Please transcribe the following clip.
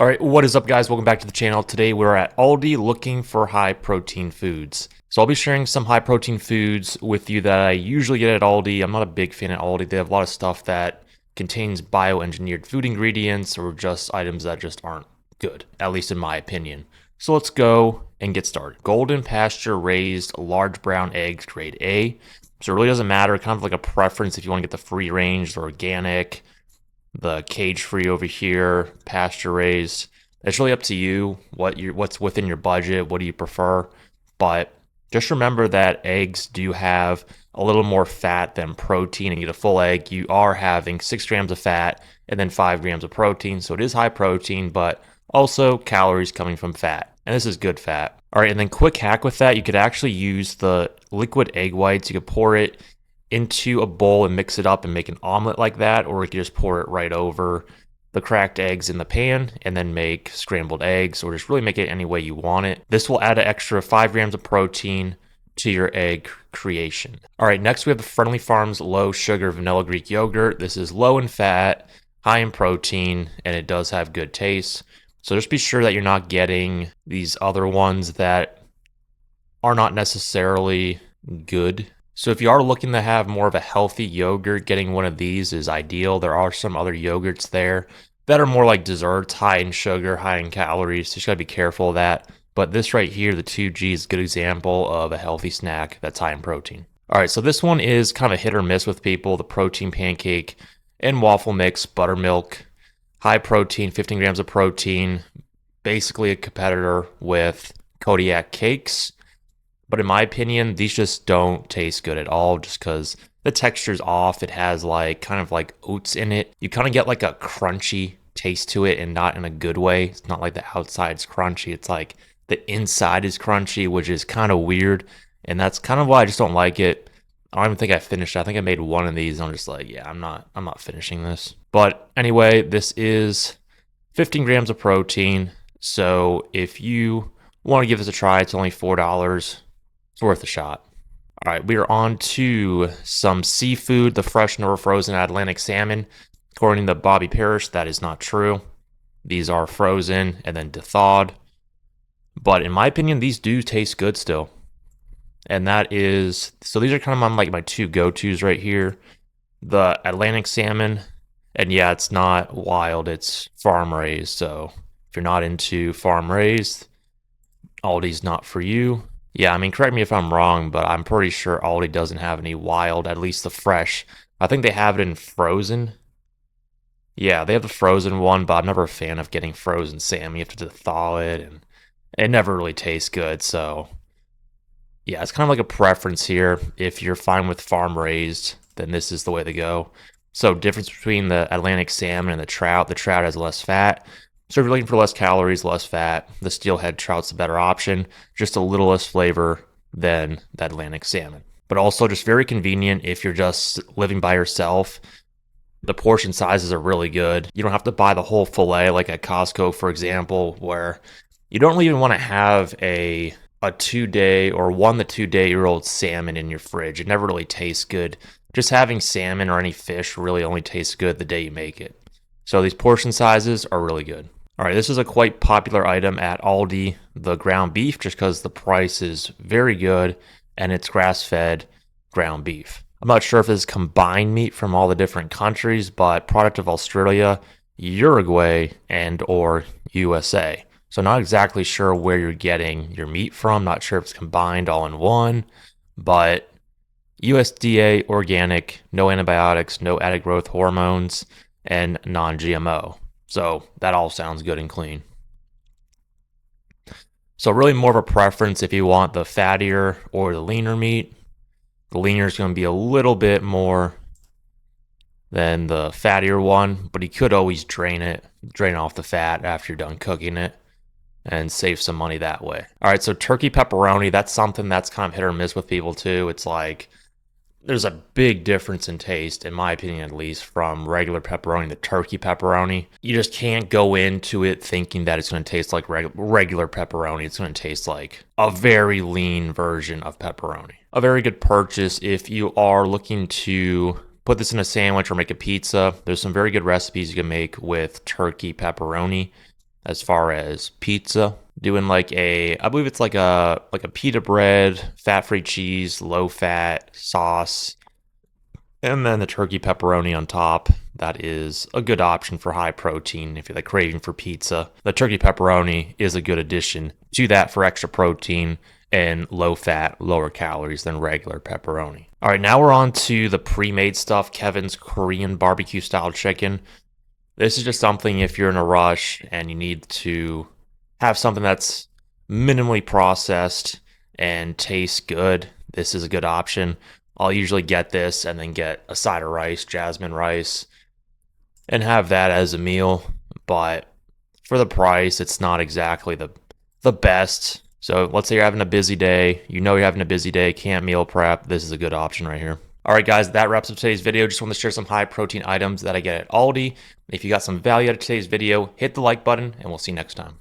All right, what is up, guys? Welcome back to the channel. Today we're at Aldi looking for high protein foods. So I'll be sharing some high protein foods with you that I usually get at Aldi. I'm not a big fan at Aldi. They have a lot of stuff that contains bioengineered food ingredients or just items that just aren't good, at least in my opinion. So let's go and get started. Golden pasture raised large brown eggs, grade A. So it really doesn't matter, kind of like a preference if you want to get the free range, the organic, the cage free over here, pasture raised. It's really up to you what's within your budget, what do you prefer. But just remember that eggs do have a little more fat than protein. And you get a full egg, you are having 6 grams of fat and then 5 grams of protein. So it is high protein, but also calories coming from fat. And this is good fat. All right, and then quick hack with that, you could actually use the liquid egg whites. You could pour it into a bowl and mix it up and make an omelet like that, or you can just pour it right over the cracked eggs in the pan and then make scrambled eggs, or just really make it any way you want it. This will add an extra 5 grams of protein to your egg creation. All right, next we have the Friendly Farms low sugar vanilla Greek yogurt. This is low in fat, high in protein, and it does have good taste. So just be sure that you're not getting these other ones that are not necessarily good. So if you are looking to have more of a healthy yogurt, getting one of these is ideal. There are some other yogurts there that are more like desserts, high in sugar, high in calories. So you just gotta be careful of that. But this right here, the 2G, is a good example of a healthy snack that's high in protein. All right, so this one is kind of a hit or miss with people. The protein pancake and waffle mix, buttermilk, high protein, 15 grams of protein, basically a competitor with Kodiak cakes. But in my opinion, these just don't taste good at all just because the texture's off. It has like kind of like oats in it. You kind of get like a crunchy taste to it and not in a good way. It's not like the outside's crunchy. It's like the inside is crunchy, which is kind of weird. And that's kind of why I just don't like it. I don't even think I finished it. I think I made one of these and I'm just like, yeah, I'm not finishing this. But anyway, this is 15 grams of protein. So if you want to give this a try, it's only $4. It's worth a shot. All right, we are on to some seafood, the fresh nor frozen Atlantic salmon. According to Bobby Parrish, that is not true. These are frozen and then thawed. But in my opinion, these do taste good still. And that is, so these are kind of on like my two go-tos right here. The Atlantic salmon, and yeah, it's not wild, it's farm raised. So if you're not into farm raised, Aldi's not for you. Yeah, I mean, correct me if I'm wrong, but I'm pretty sure Aldi doesn't have any wild, at least the fresh. I think they have it in frozen. Yeah, they have the frozen one, but I'm never a fan of getting frozen salmon. You have to thaw it, and it never really tastes good. So, yeah, it's kind of like a preference here. If you're fine with farm raised, then this is the way to go. So, difference between the Atlantic salmon and the trout has less fat. So if you're looking for less calories, less fat, the steelhead trout's a better option. Just a little less flavor than the Atlantic salmon. But also just very convenient if you're just living by yourself. The portion sizes are really good. You don't have to buy the whole fillet like at Costco, for example, where you don't really even want to have a 2-day or 1 to 2 day old salmon in your fridge. It never really tastes good. Just having salmon or any fish really only tastes good the day you make it. So these portion sizes are really good. All right, this is a quite popular item at Aldi, the ground beef, just because the price is very good and it's grass-fed ground beef. I'm not sure if this is combined meat from all the different countries, but product of Australia, Uruguay, and or USA. So not exactly sure where you're getting your meat from. Not sure if it's combined all in one, but USDA organic, no antibiotics, no added growth hormones, and non-GMO. So that all sounds good and clean. So really more of a preference if you want the fattier or the leaner meat. The leaner is going to be a little bit more than the fattier one, but you could always drain off the fat after you're done cooking it and save some money that way. All right, so turkey pepperoni, that's something that's kind of hit or miss with people too. It's like there's a big difference in taste, in my opinion at least, from regular pepperoni to turkey pepperoni. You just can't go into it thinking that it's going to taste like regular pepperoni. It's going to taste like a very lean version of pepperoni. A very good purchase if you are looking to put this in a sandwich or make a pizza. There's some very good recipes you can make with turkey pepperoni. as far as pizza. Doing like I believe it's like a pita bread, fat-free cheese, low-fat sauce, and then the turkey pepperoni on top. That is a good option for high protein if you're like craving for pizza. The turkey pepperoni is a good addition to that for extra protein and low fat, lower calories than regular pepperoni. All right, now we're on to the pre-made stuff, Kevin's Korean barbecue style chicken. This is just something if you're in a rush and you need to have something that's minimally processed and tastes good. This is a good option. I'll usually get this and then get a side of rice, jasmine rice, and have that as a meal. But for the price, it's not exactly the best. So let's say you're having a busy day, you're having a busy day, can't meal prep. This is a good option right here. All right, guys, that wraps up today's video. Just want to share some high protein items that I get at Aldi. If you got some value out of today's video, hit the like button, and we'll see you next time.